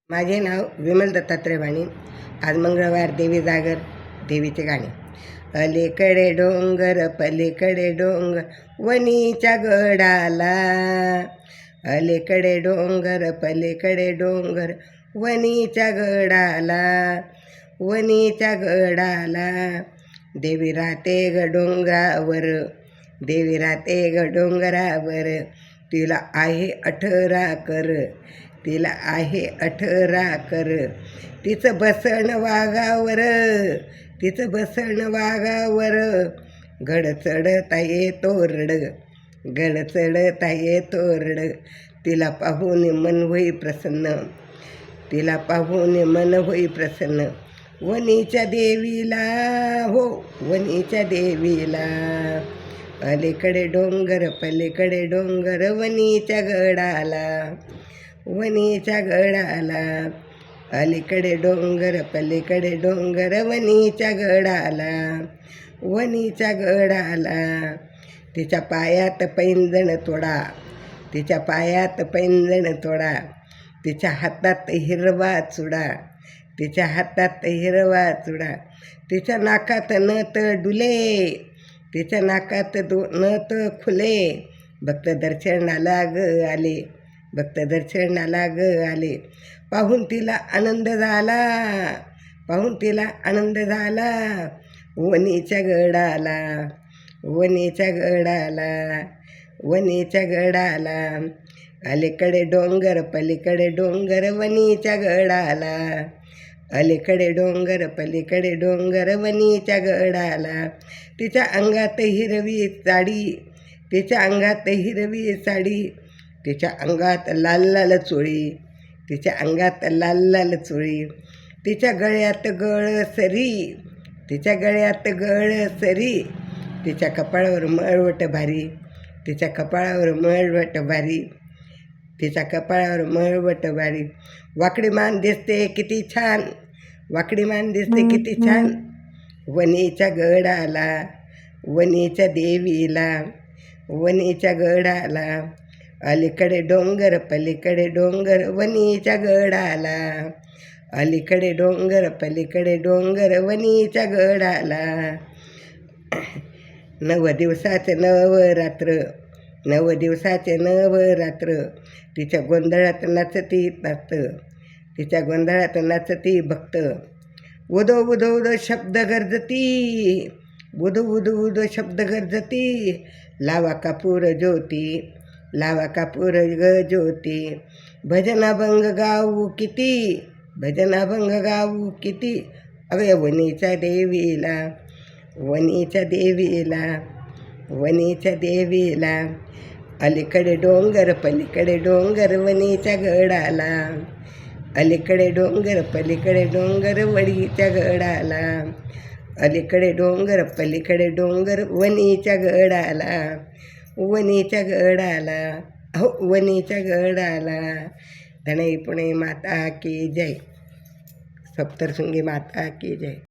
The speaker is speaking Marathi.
माझे नाव विमल दत्तात्रय वाणी. आज मंगळवार, देवी जागर, देवीचे गाणे. अलीकडे डोंगर पलीकडे डोंगर वणीच्या गडाला, अलीकडे डोंगर पलीकडे डोंगर वणीच्या गडाला, वणीच्या गडाला देवी राहते ग डोंगरावर, देवी राहते ग डोंगरावर. तिला आहे 18 कर, तिला आहे 18 कर. तिचं बसण वाघावर, तिचं बसण वाघावर. गड चढता येतो रड, गड चढता येतो रड. तिला पाहून मन होई प्रसन्न, तिला पाहून मन होई प्रसन्न. वणीच्या देवीला हो, वणीच्या देवीला. अलीकडे डोंगर पलीकडे डोंगर वणीच्या गडाला, वणीच्या गडाला. अलीकडे डोंगर पलीकडे डोंगर वणीच्या गडाला, वणीच्या गडाला. तिच्या पायात पैंजण तोडा, तिच्या पायात पैंजण तोडा. तिच्या हातात हिरवा चुडा, तिच्या हातात हिरवा चुडा. तिच्या नाकात नथ डुले, तिच्या नाकात नथ खुले. भक्त दर्शनाला ग आले, भक्त दर्शनाला ग आले. पाहून तिला आनंद झाला, पाहून तिला आनंद झाला. वणीच्या गडाला, वणीच्या गडाला, वणीच्या गडाला. अलीकडे डोंगर पलीकडे डोंगर वणीच्या गडाला, अलीकडे डोंगर पलीकडे डोंगर वणीच्या गडाला. तिच्या अंगात हिरवी साडी, तिच्या अंगात हिरवी साडी. तिच्या अंगात लाल लाल चोळी, तिच्या अंगात लाल लाल चोळी. तिच्या गळ्यात गळसरी, तिच्या गळ्यात गळसरी. तिच्या कपाळावर मळवट भारी, तिच्या कपाळावर मळवट भारी, तिच्या कपाळावर मळवट भारी. वाकडी मान दिसते किती छान, वाकडी मान दिसते किती छान. वणीच्या गडाला, वणीच्या देवीला, वणीच्या गडाला. अलीकडे डोंगर पलीकडे डोंगर वणीच्या गडाला, अलीकडे डोंगर पलीकडे डोंगर वणीच्या गडाला. 9 दिवसाचे नवरात्र, 9 दिवसाचे नवरात्र. तिच्या गोंधळात नाचती नाचत, तिच्या गोंधळात नाचती भक्त. उदो उदो उदो शब्द गरजती, उदो उदो उदो शब्द गरजती. लावा कापूर ज्योती, लावा कापूर ग ज्योती. भजनाभंग गाऊ किती, भजनाभंग गाऊ किती. अगं वणीच्या देवीला, वणीच्या देवीला, वणीच्या देवीला. अलीकडे डोंगर पलीकडे डोंगर वणीच्या गडाला, अलीकडे डोंगर पलीकडे डोंगर वणीच्या गडाला. अलीकडे डोंगर पलीकडे डोंगर वणीच्या गडाला, वणीच्या गडाला, हो वणीच्या गडाला. धनई पुणे माता की जय, सप्तशृंगी माता की जय.